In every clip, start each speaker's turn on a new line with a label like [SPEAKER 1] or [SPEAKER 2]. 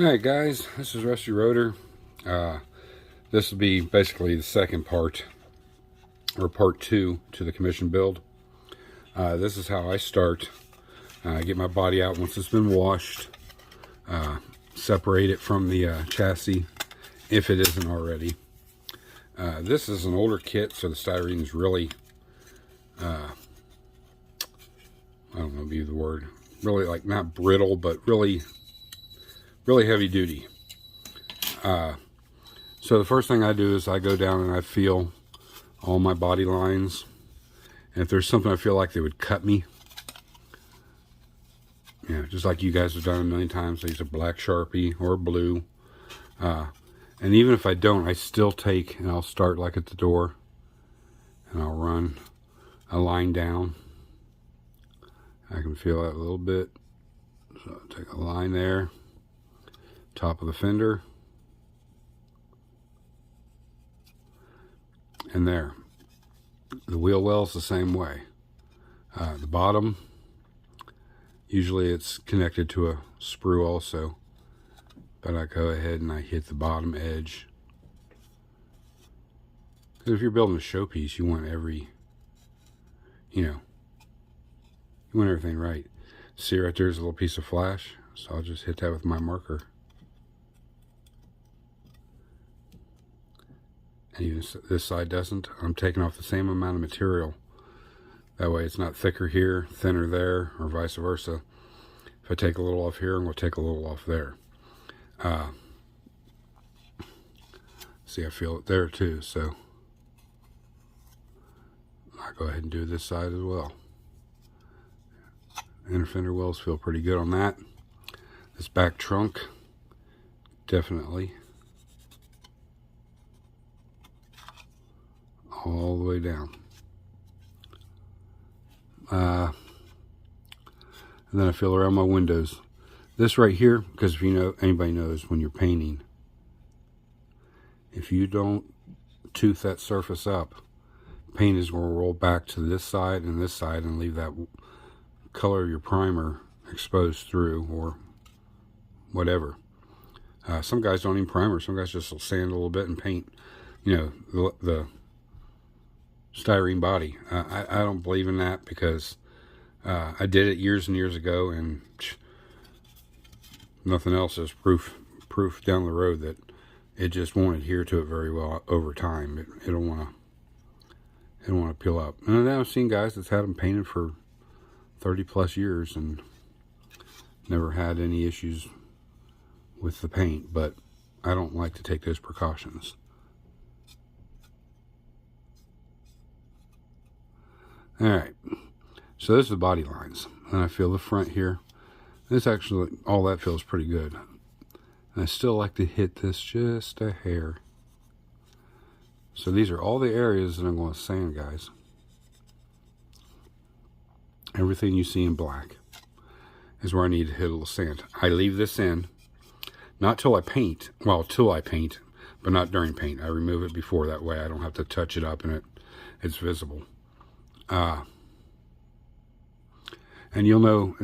[SPEAKER 1] Alright guys, this is Rusty Rotor. This will be basically the second part, or part 2 to the commission build. This is how I start. Get my body out once it's been washed. Separate it from the chassis if it isn't already. This is an older kit, so the styrene is really, I don't know, be the word, really like not brittle, but really heavy duty. So the first thing I do is I go down and I feel all my body lines, and if there's something I feel like they would cut me, just like you guys have done a million times, I use a black Sharpie or blue, and even if I don't, I still take and I'll start like at the door and I'll run a line down. I can feel that a little bit, so I'll take a line there, top of the fender, and there. The wheel well's the same way. The bottom, usually it's connected to a sprue also, but I go ahead and I hit the bottom edge. Because if you're building a showpiece, you want you want everything right. See right there's a little piece of flash, so I'll just hit that with my marker. And even this side doesn't. I'm taking off the same amount of material. That way it's not thicker here, thinner there, or vice versa. If I take a little off here, I'm going to take a little off there. See, I feel it there too, so I'll go ahead and do this side as well. Inner fender wells feel pretty good on that. This back trunk, definitely. All the way down. And then I feel around my windows. This right here, because if anybody knows when you're painting, if you don't tooth that surface up, paint is going to roll back to this side and leave that color of your primer exposed through, or whatever. Some guys don't even primer. Some guys just will sand a little bit and paint, the styrene body. I don't believe in that, because I did it years and years ago, and nothing else is proof down the road that it just won't adhere to it very well over time. It'll want to peel up. And then I've seen guys that's had them painted for 30 plus years and never had any issues with the paint, but I don't like to take those precautions. Alright, so this is the body lines, and I feel the front here. This actually, all that feels pretty good. And I still like to hit this just a hair. So these are all the areas that I'm going to sand, guys. Everything you see in black is where I need to hit a little sand. I leave this in, not till I paint, well, till I paint, but not during paint. I remove it before, that way I don't have to touch it up and it's visible. And you'll know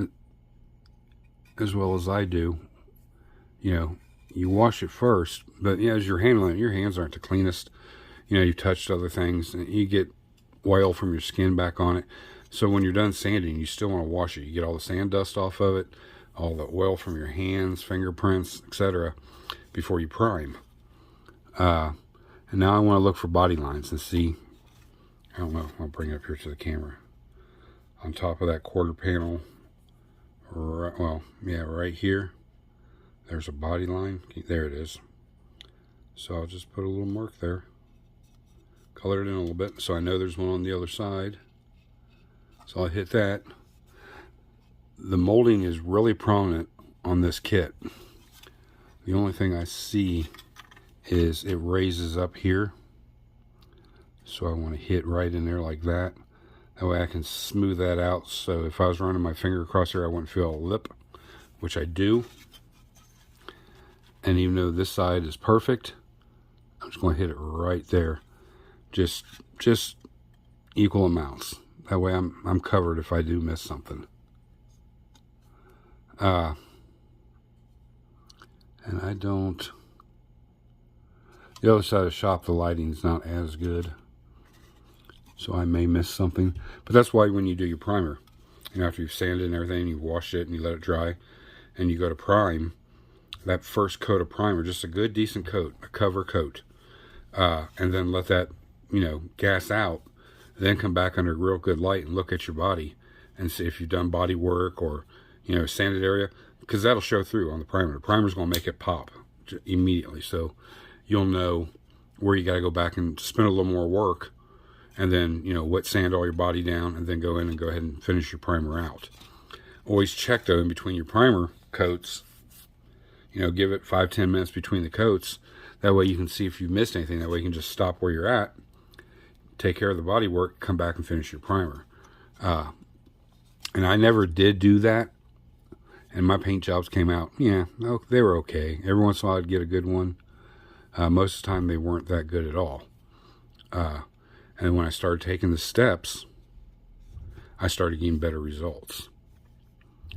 [SPEAKER 1] as well as I do, you wash it first, but as you're handling it, your hands aren't the cleanest. You've touched other things and you get oil from your skin back on it. So when you're done sanding, you still want to wash it. You get all the sand dust off of it, all the oil from your hands, fingerprints, etc. before you prime. And now I want to look for body lines and see, I don't know, I'll bring it up here to the camera. On top of that quarter panel, right here, there's a body line. There it is. So I'll just put a little mark there. Color it in a little bit so I know there's one on the other side. So I'll hit that. The molding is really prominent on this kit. The only thing I see is it raises up here. So I want to hit right in there like that. That way I can smooth that out, so if I was running my finger across here, I wouldn't feel a lip, which I do. And even though this side is perfect, I'm just going to hit it right there. Just equal amounts. That way I'm covered if I do miss something. And And I don't... The other side of the shop, the lighting's not as good, so I may miss something. But that's why when you do your primer, and after you've sanded and everything, you wash it and you let it dry, and you go to prime, that first coat of primer, just a good decent coat, a cover coat, and then let that, you know, gas out, then come back under real good light and look at your body and see if you've done body work or, you know, sanded area, because that'll show through on the primer. The primer's going to make it pop immediately, so you'll know where you got to go back and spend a little more work, and then, you know, wet sand all your body down, and then go in and go ahead and finish your primer out. Always check, though, in between your primer coats, you know, give it 5-10 minutes between the coats. That way you can see if you missed anything. That way you can just stop where you're at, take care of the body work, come back and finish your primer. And I never did do that, and my paint jobs came out, yeah, they were okay. Every once in a while I'd get a good one. Most of the time they weren't that good at all. And when I started taking the steps, I started getting better results.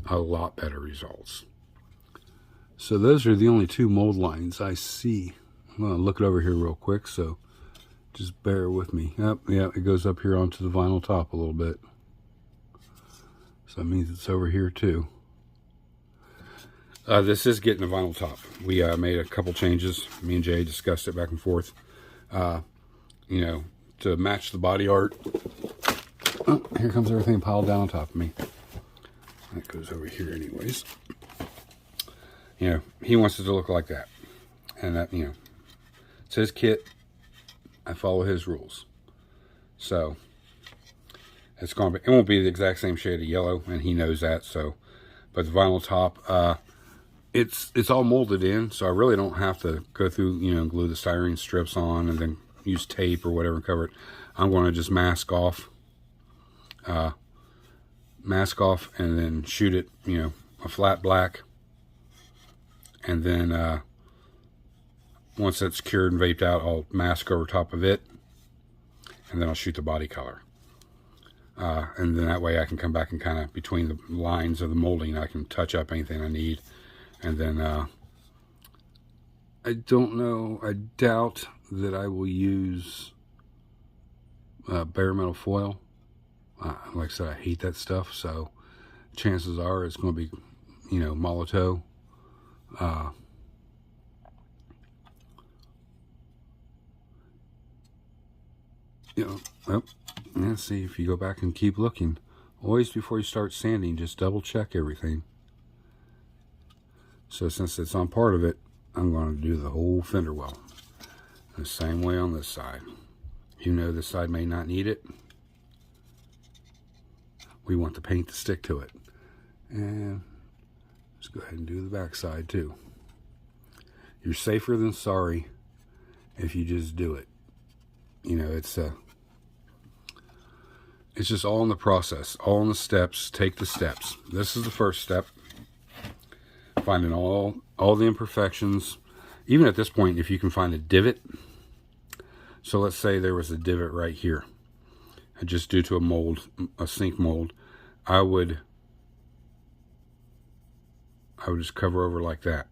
[SPEAKER 1] A lot better results. So those are the only two mold lines I see. I'm going to look it over here real quick, so just bear with me. Yep, yeah, it goes up here onto the vinyl top a little bit. So that means it's over here too. This is getting a vinyl top. We made a couple changes. Me and Jay discussed it back and forth. You know, to match the body art. Oh, here comes everything piled down on top of me. That goes over here anyways. You know, he wants it to look like that. And that, you know, it's his kit. I follow his rules. So, it's going to be, it won't be the exact same shade of yellow, and he knows that, so. But the vinyl top, it's all molded in, so I really don't have to go through, you know, glue the styrene strips on and then use tape or whatever and cover it. I'm going to just mask off and then shoot it, you know, a flat black, and then once it's cured and vaped out, I'll mask over top of it, and then I'll shoot the body color, and then that way I can come back and kind of between the lines of the molding I can touch up anything I need. And then I don't know, I doubt that I will use bare metal foil. Like I said, I hate that stuff, so chances are it's going to be, you know, Molotow. You know, well, let's see, if you go back and keep looking, always before you start sanding, just double check everything. So since it's on part of it, I'm going to do the whole fender well. The same way on this side. You know, this side may not need it. We want the paint to stick to it. And let's go ahead and do the back side too. You're safer than sorry if you just do it. You know, it's just all in the process, all in the steps. Take the steps. This is the first step. Finding all the imperfections. Even at this point, if you can find a divot. So let's say there was a divot right here, and just due to a mold, a sink mold, I would just cover over like that.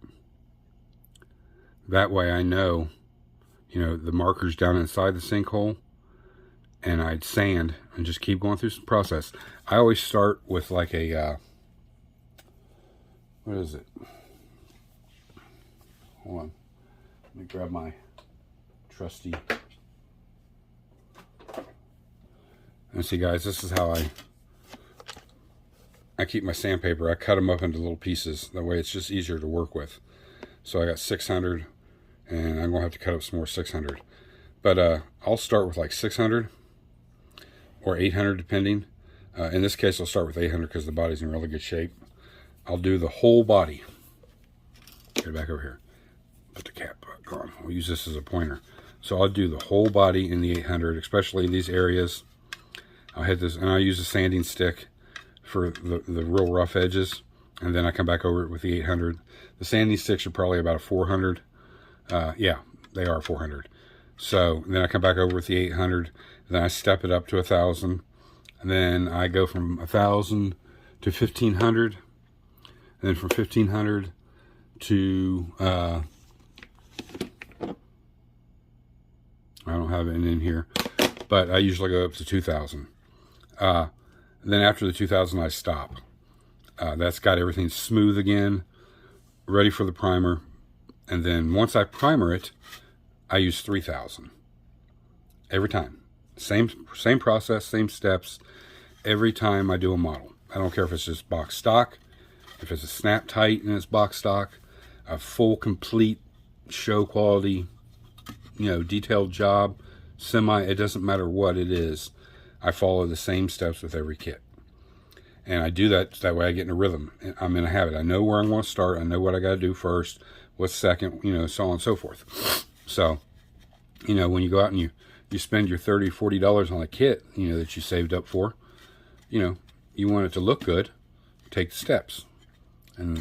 [SPEAKER 1] That way I know, you know, the marker's down inside the sinkhole, and I'd sand and just keep going through the process. I always start with like a what is it? Hold on. Let me grab my trusty. And see, guys, this is how I keep my sandpaper. I cut them up into little pieces. That way it's just easier to work with. So I got 600, and I'm going to have to cut up some more 600. But I'll start with like 600 or 800 depending. In this case, I'll start with 800 because the body's in really good shape. I'll do the whole body. Get it back over here. Put the cap back on. We'll use this as a pointer. So I'll do the whole body in the 800, especially these areas. I'll hit this, and I'll use a sanding stick for the real rough edges, and then I come back over it with the 800. The sanding sticks are probably about a 400. Yeah, they are 400. So then I come back over with the 800, then I step it up to 1,000, and then I go from 1,000 to 1,500. And then from 1,500 to, I don't have it in here, but I usually go up to 2,000. Then after the 2,000, I stop. That's got everything smooth again, ready for the primer. And then once I primer it, I use 3,000 every time. Same process, same steps every time I do a model. I don't care if it's just box stock, if it's a snap tight and it's box stock, a full complete show quality, detailed job, it doesn't matter what it is. I follow the same steps with every kit. And I do that way I get in a rhythm. I'm in a habit. I know where I'm going to start. I know what I got to do first, what's second, so on and so forth. So, when you go out and you spend your $30, $40 on a kit, that you saved up for, you want it to look good, take the steps. And,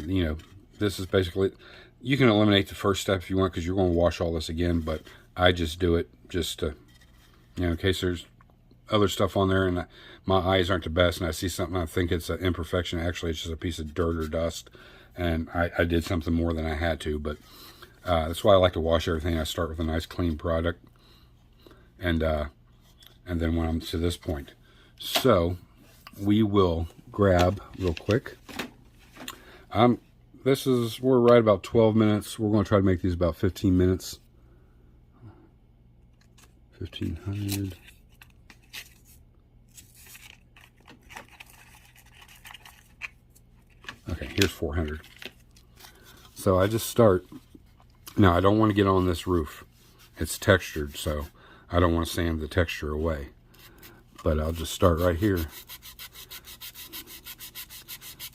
[SPEAKER 1] this is basically, you can eliminate the first step if you want, because you're going to wash all this again, but I just do it just to, in case there's other stuff on there and my eyes aren't the best and I see something I think it's an imperfection. Actually, it's just a piece of dirt or dust, and I did something more than I had to. But that's why I like to wash everything. I start with a nice clean product, and then when I'm to this point. So we will grab real quick. We're right about 12 minutes. We're going to try to make these about 15 minutes. 1,500. Okay, here's 400. So I just start. Now, I don't want to get on this roof. It's textured, so I don't want to sand the texture away. But I'll just start right here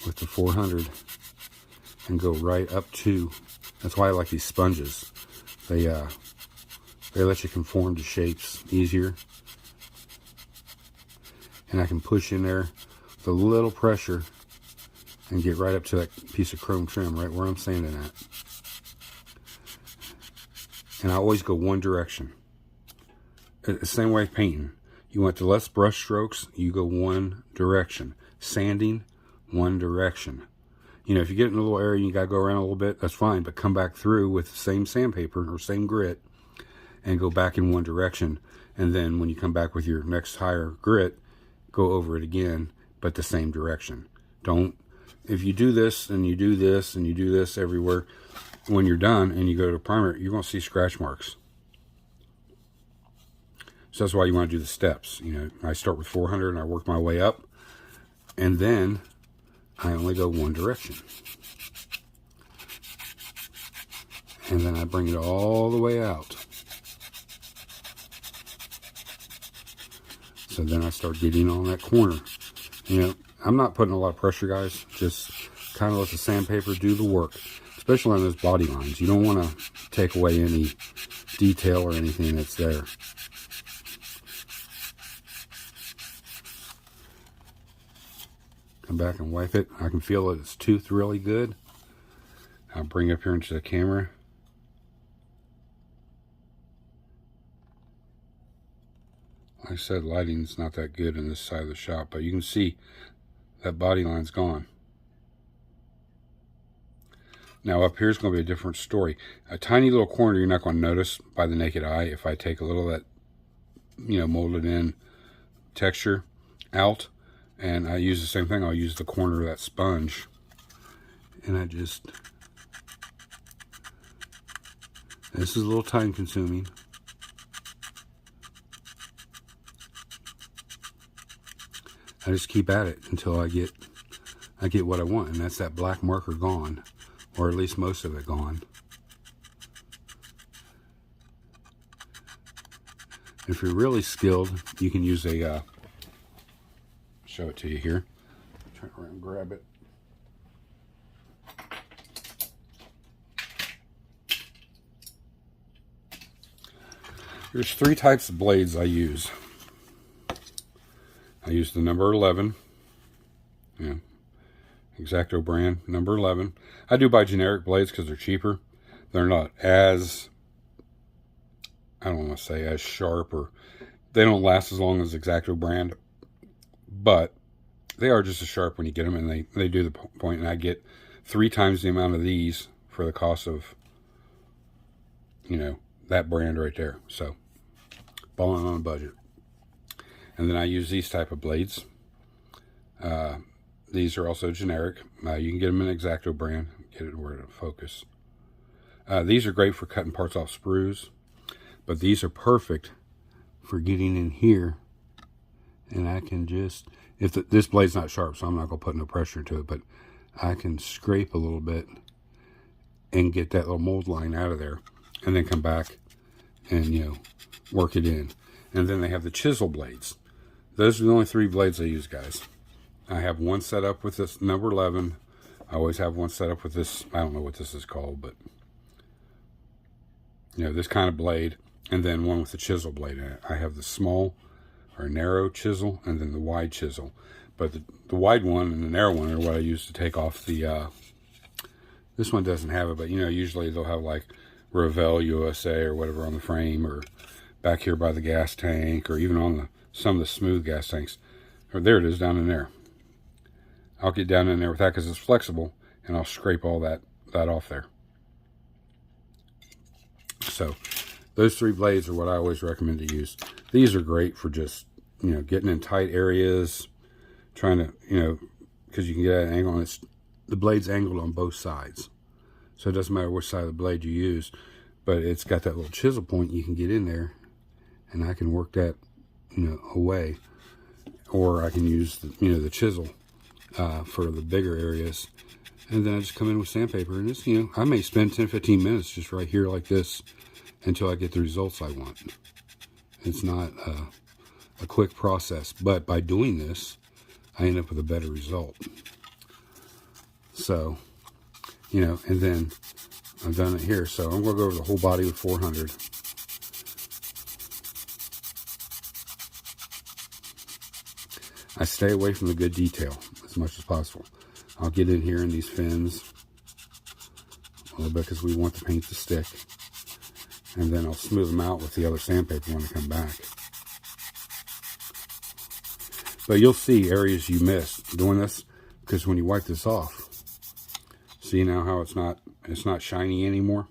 [SPEAKER 1] with the 400 and go right up to. That's why I like these sponges. They let you conform to shapes easier. And I can push in there with a little pressure and get right up to that piece of chrome trim right where I'm sanding at. And I always go one direction. The same way painting. You want the less brush strokes, you go one direction. Sanding, one direction. If you get in a little area and you got to go around a little bit, that's fine. But come back through with the same sandpaper or same grit and go back in one direction. And then when you come back with your next higher grit, go over it again, but the same direction. If you do this and you do this and you do this everywhere, when you're done and you go to primer, you're going to see scratch marks. So that's why you want to do the steps. I start with 400 and I work my way up, and then I only go one direction. And then I bring it all the way out. So then I start getting on that corner. I'm not putting a lot of pressure, guys. Just kind of let the sandpaper do the work, especially on those body lines. You don't want to take away any detail or anything that's there. Come back and wipe it. I can feel that it's toothed really good. I'll bring it up here into the camera. Like I said, lighting's not that good in this side of the shop, but you can see that body line's gone. Now up here is going to be a different story. A tiny little corner you're not going to notice by the naked eye if I take a little of that, molded in texture out, and I use the same thing. I'll use the corner of that sponge, and this is a little time consuming. I just keep at it until I get what I want, and that's that black marker gone, or at least most of it gone. If you're really skilled, you can use a show it to you here. Try to and grab it. There's 3 types of blades I use. I use the number 11, X-Acto brand, number 11. I do buy generic blades because they're cheaper. They're not as, I don't want to say as sharp, or they don't last as long as X-Acto brand, but they are just as sharp when you get them, and they do the point, and I get 3 times the amount of these for the cost of, you know, that brand right there. So, balling on a budget. And then I use these type of blades. These are also generic. You can get them in X-Acto brand. Get it where it'll focus. These are great for cutting parts off sprues, but these are perfect for getting in here. And I can just, if this blade's not sharp, so I'm not going to put no pressure into it, but I can scrape a little bit and get that little mold line out of there, and then come back and, you know, work it in. And then they have the chisel blades. Those are the only 3 blades I use, guys. I have one set up with this number 11. I always have one set up with this, I don't know what this is called, but, you know, this kind of blade, and then one with the chisel blade in it. I have the small or narrow chisel, and then the wide chisel. But the wide one and the narrow one are what I use to take off the, this one doesn't have it, but, you know, usually they'll have like Revell USA or whatever on the frame, or back here by the gas tank, or even on some of the smooth gas tanks. Or there it is down in there. I'll get down in there with that because it's flexible, and I'll scrape all that off there. So those 3 blades are what I always recommend to use. These are great for just, you know, getting in tight areas, trying to, you know, because you can get at an angle, and the blade's angled on both sides. So it doesn't matter which side of the blade you use, but it's got that little chisel point. You can get in there, and I can work that, you know, away. Or I can use, the chisel for the bigger areas. And then I just come in with sandpaper, and it's, you know, I may spend 10-15 minutes just right here like this until I get the results I want. It's not a quick process, but by doing this, I end up with a better result. So, you know, and then I've done it here. So I'm going to go over the whole body with 400. I stay away from the good detail as much as possible. I'll get in here in these fins a little bit because we want the paint to stick. And then I'll smooth them out with the other sandpaper when I come back. But you'll see areas you missed doing this, because when you wipe this off, see now how it's not shiny anymore?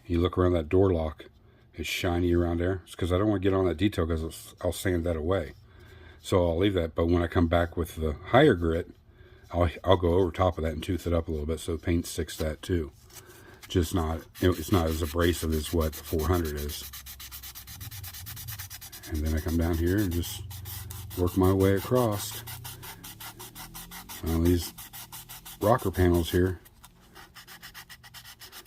[SPEAKER 1] You look around that door lock, it's shiny around there. It's because I don't want to get on that detail, because I'll sand that away. So I'll leave that, but when I come back with the higher grit, I'll go over top of that and tooth it up a little bit so the paint sticks to that too. Just not, it's not as abrasive as what the 400 is. And then I come down here and just work my way across. These rocker panels here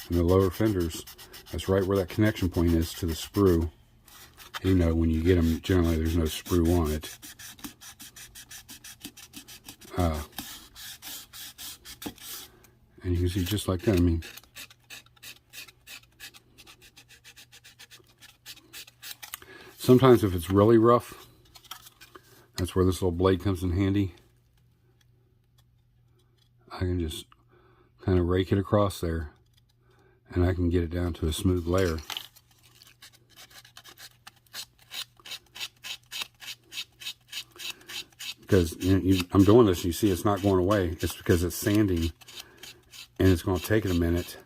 [SPEAKER 1] and the lower fenders, that's right where that connection point is to the sprue. You know, when you get them, generally there's no sprue on it. And you can see just like that. I mean, sometimes if it's really rough, that's where this little blade comes in handy. I can just kind of rake it across there, and I can get it down to a smooth layer. Because I'm doing this, you see it's not going away. It's because it's sanding, and it's going to take it a minute,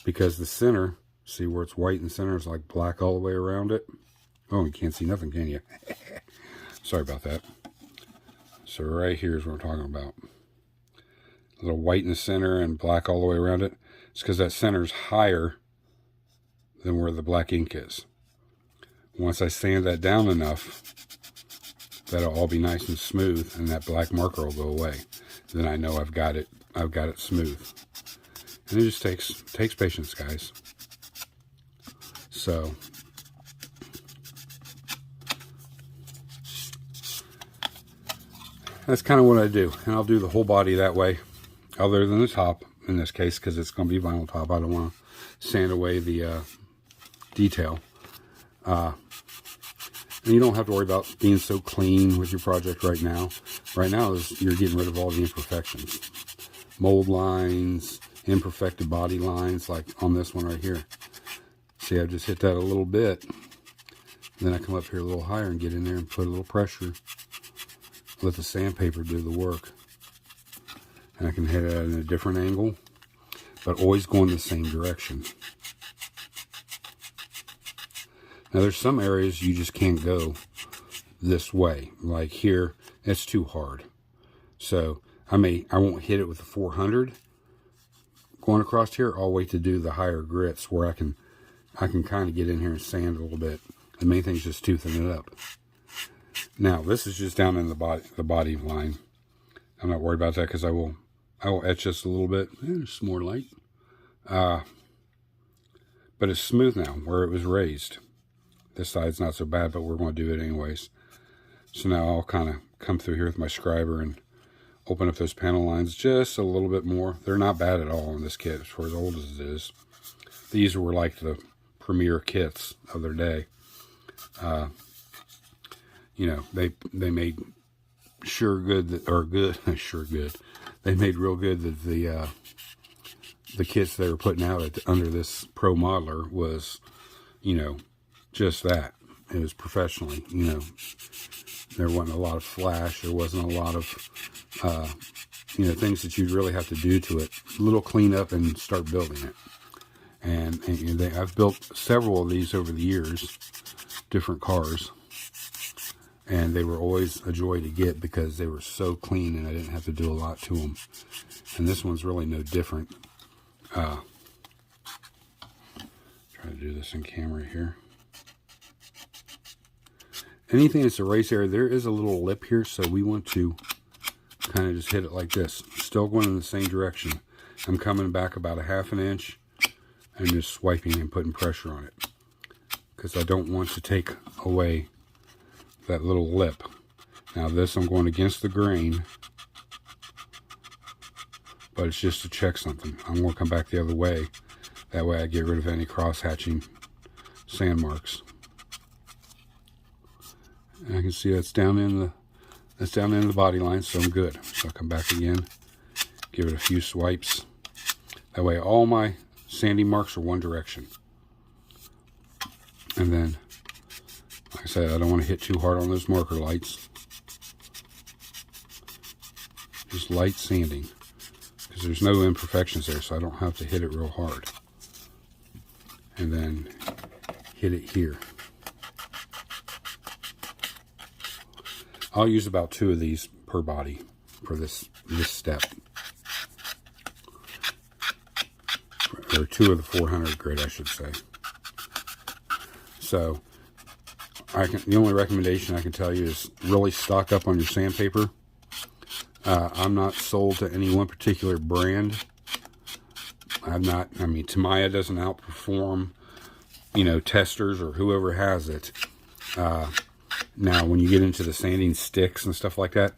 [SPEAKER 1] because the center, see where it's white in the center, is like black all the way around it. Oh, you can't see nothing, can you? Sorry about that. So right here is what we're talking about. A little white in the center and black all the way around it. It's because that center is higher than where the black ink is. Once I sand that down enough, that'll all be nice and smooth, and that black marker will go away. Then I know I've got it smooth. And it just takes patience, guys. So that's kind of what I do, and I'll do the whole body that way, other than the top in this case, because it's going to be vinyl top. I don't want to sand away the detail. And you don't have to worry about being so clean with your project right now. Right now you're getting rid of all the imperfections. Mold lines, imperfected body lines, like on this one right here. See, I just hit that a little bit. Then I come up here a little higher and get in there and put a little pressure. Let the sandpaper do the work. And I can hit it at a different angle. but always going the same direction. Now there's some areas you just can't go this way. Like here, it's too hard. So I won't hit it with the 400 going across here. I'll wait to do the higher grits where I can kind of get in here and sand a little bit. The main thing is just toothing it up. Now this is just down in the body line. I'm not worried about that because I will etch this a little bit. There's some more light. But it's smooth now where it was raised. This side's not so bad, but we're going to do it anyways. So now I'll kind of come through here with my scriber and open up those panel lines just a little bit more. They're not bad at all in this kit for as old as it is. These were like the premier kits of their day. You know, they made sure good that, or good, sure good. They made real good that the kits they were putting out under this Pro Modeler was, you know, just that. It was professionally, you know. There wasn't a lot of flash. There wasn't a lot of, you know, things that you'd really have to do to it. A little cleanup and start building it. And I've built several of these over the years, different cars. And they were always a joy to get because they were so clean and I didn't have to do a lot to them. And this one's really no different. Try to do this in camera here. Anything that's a race area, there is a little lip here, so we want to kind of just hit it like this. Still going in the same direction. I'm coming back about a ½ inch and just swiping and putting pressure on it. Because I don't want to take away that little lip. Now this I'm going against the grain, but it's just to check something. I'm going to come back the other way. That way I get rid of any cross-hatching sand marks. And I can see that's down in the body line, so I'm good. So I'll come back again, give it a few swipes. That way all my sandy marks are one direction. And then, like I said, I don't want to hit too hard on those marker lights. Just light sanding, because there's no imperfections there, so I don't have to hit it real hard. And then hit it here. I'll use about 2 of these per body for this step. Or 2 of the 400 grit, I should say. So, the only recommendation I can tell you is really stock up on your sandpaper. I'm not sold to any one particular brand. Tamiya doesn't outperform, you know, Testers or whoever has it. Now, when you get into the sanding sticks and stuff like that,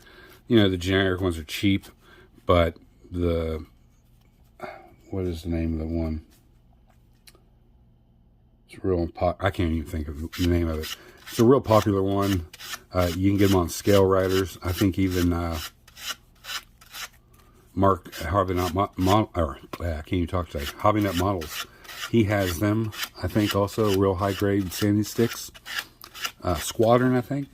[SPEAKER 1] you know, the generic ones are cheap, but what is the name of the one? It's real I can't even think of the name of it. It's a real popular one. You can get them on scale riders. I think even Mark Hobby Nut I can't even talk today. Hobby Nut Models. He has them. I think also real high grade sanding sticks. Squadron, I think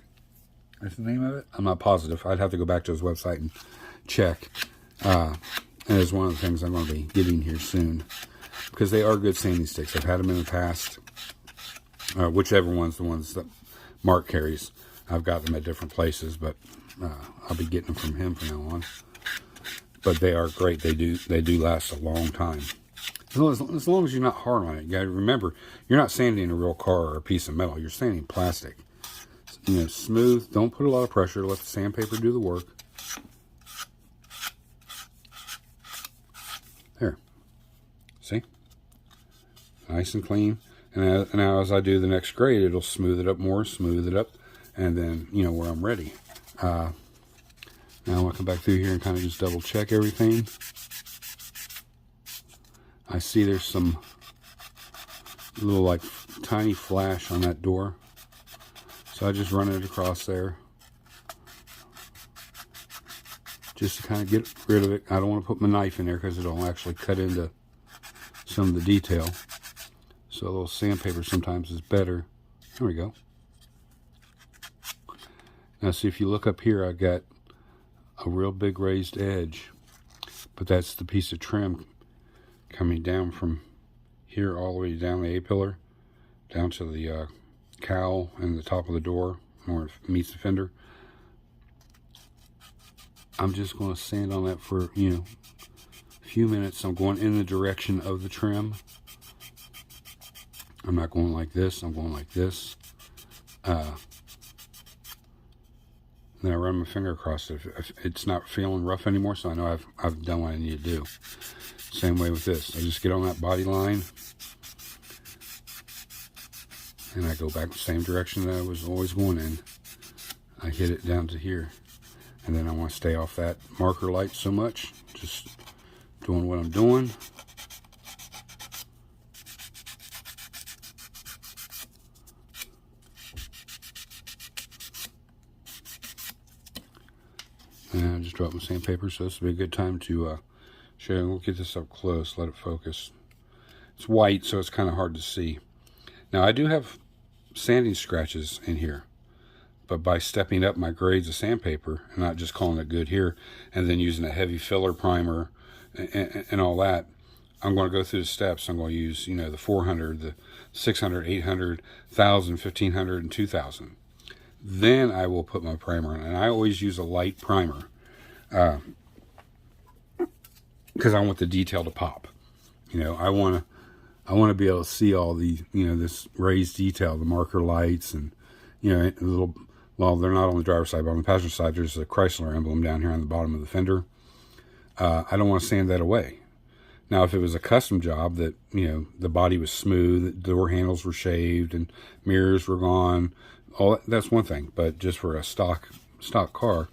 [SPEAKER 1] that's the name of it. I'm not positive. I'd have to go back to his website and check. And it's one of the things I'm going to be getting here soon, because they are good sanding sticks. I've had them in the past. Whichever one's the ones that Mark carries. I've got them at different places, but I'll be getting them from him from now on. But they are great. They do last a long time. As long as you're not hard on it. You got to remember, you're not sanding a real car or a piece of metal. You're sanding plastic. You know, smooth. Don't put a lot of pressure. Let the sandpaper do the work. There. See? Nice and clean. And now as I do the next grade, it'll smooth it up more, smooth it up. And then, you know, where I'm ready. Now I'll come back through here and kind of just double check everything. I see there's some little like tiny flash on that door. So I just run it across there. Just to kind of get rid of it. I don't want to put my knife in there because it'll actually cut into some of the detail. So a little sandpaper sometimes is better. There we go. Now see, if you look up here, I got a real big raised edge. But that's the piece of trim coming down from here all the way down the A-pillar, down to the cowl and the top of the door where it meets the fender. I'm just going to sand on that for, you know, a few minutes. I'm going in the direction of the trim. I'm not going like this, I'm going like this. Then I run my finger across it. If it's not feeling rough anymore, so I know I've done what I need to do. Same way with this. I just get on that body line, and I go back the same direction that I was always going in. I hit it down to here. And then I want to stay off that marker light so much. Just doing what I'm doing. And I just dropped my sandpaper, so this would be a good time to show you. We'll get this up close, let it focus. It's white, so it's kind of hard to see. Now, I do have sanding scratches in here, but by stepping up my grades of sandpaper and not just calling it good here and then using a heavy filler primer and all that, I'm going to go through the steps. I'm going to use, you know, the 400, the 600, 800, 1000, 1500, and 2000. Then I will put my primer on, and I always use a light primer because I want the detail to pop. You know, I want to be able to see all the, you know, this raised detail, the marker lights, and, you know, a little. Well, they're not on the driver's side, but on the passenger side, there's a Chrysler emblem down here on the bottom of the fender. I don't want to sand that away. Now, if it was a custom job that, you know, the body was smooth, the door handles were shaved, and mirrors were gone, all that, that's one thing. But just for a stock car,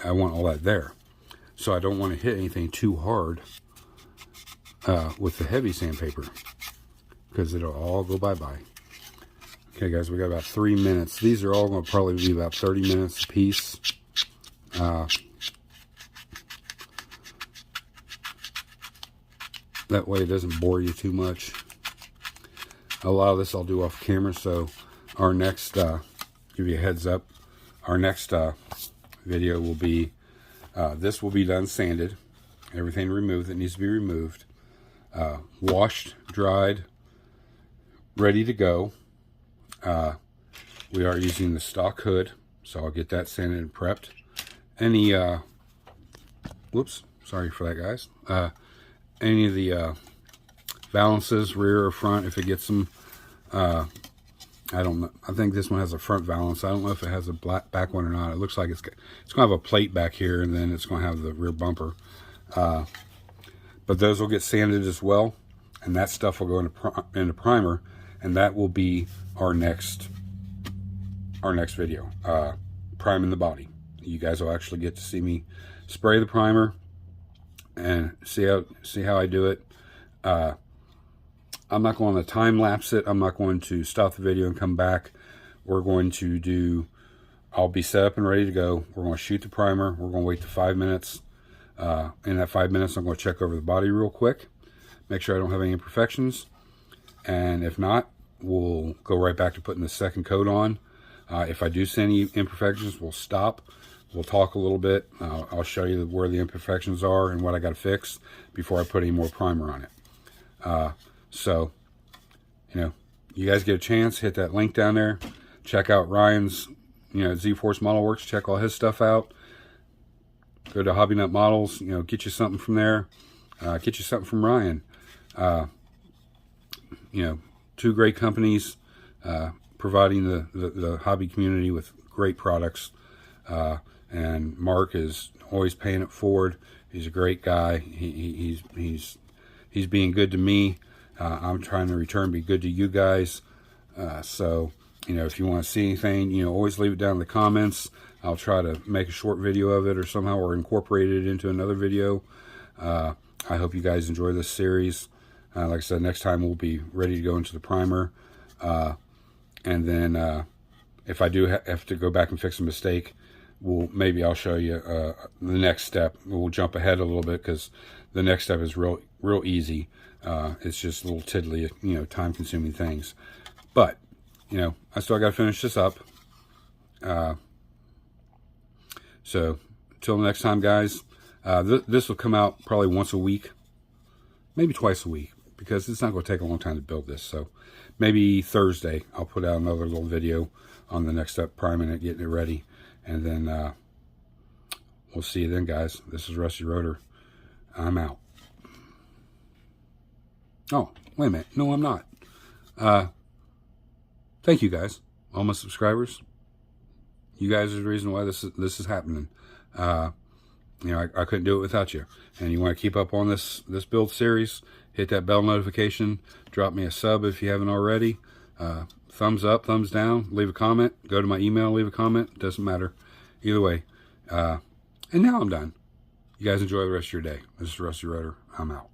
[SPEAKER 1] I want all that there. So I don't want to hit anything too hard with the heavy sandpaper, because it'll all go bye-bye. Okay, guys, we got about 3 minutes. These are all going to probably be about 30 minutes a piece. That way it doesn't bore you too much. A lot of this I'll do off camera, so our next, give you a heads up, our next video will be, this will be done sanded. Everything removed that needs to be removed. Washed, dried, ready to go. We are using the stock hood, so I'll get that sanded and prepped. Any, whoops, sorry for that, guys. Any of the valances, rear or front, if it gets them, I don't know. I think this one has a front valance. I don't know if it has a back one or not. It looks like it's going to have a plate back here, and then it's going to have the rear bumper. But those will get sanded as well, and that stuff will go into primer, and that will be our next video, priming the body. You guys will actually get to see me spray the primer and see how I do it. I'm not going to time lapse it. I'm not going to stop the video and come back. We're going to do, I'll be set up and ready to go. We're going to shoot the primer. We're going to wait to 5 minutes. In that 5 minutes, I'm going to check over the body real quick, make sure I don't have any imperfections, and if not, we'll go right back to putting the second coat on. If I do see any imperfections, we'll stop. We'll talk a little bit. I'll show you where the imperfections are and what I got to fix before I put any more primer on it. So, you know, you guys get a chance, hit that link down there. Check out Ryan's, you know, Z-Force Model Works. Check all his stuff out. Go to Hobby Nut Models. You know, get you something from there. Get you something from Ryan. You know, two great companies providing the hobby community with great products. And Mark is always paying it forward. He's a great guy. He's being good to me. I'm trying to return, be good to you guys. So, you know, if you want to see anything, you know, always leave it down in the comments. I'll try to make a short video of it or somehow, or incorporate it into another video. I hope you guys enjoy this series. Like I said, next time we'll be ready to go into the primer. And then if I do have to go back and fix a mistake, maybe I'll show you the next step. We'll jump ahead a little bit because the next step is real easy. It's just little tiddly, you know, time-consuming things. But, you know, I still got to finish this up. So, till next time, guys. This will come out probably once a week. maybe twice a week, because it's not going to take a long time to build this. So maybe Thursday I'll put out another little video on the next step, priming it, getting it ready, and then we'll see you then, guys. This is Rusty Rotor. I'm out. Oh, wait a minute. No, I'm not. Thank you, guys. All my subscribers. You guys are the reason why this is happening. You know, I couldn't do it without you. And you want to keep up on this build series, hit that bell notification. Drop me a sub if you haven't already. Thumbs up, thumbs down. Leave a comment. Go to my email, leave a comment. Doesn't matter. Either way. And now I'm done. You guys enjoy the rest of your day. This is Rusty Rotor. I'm out.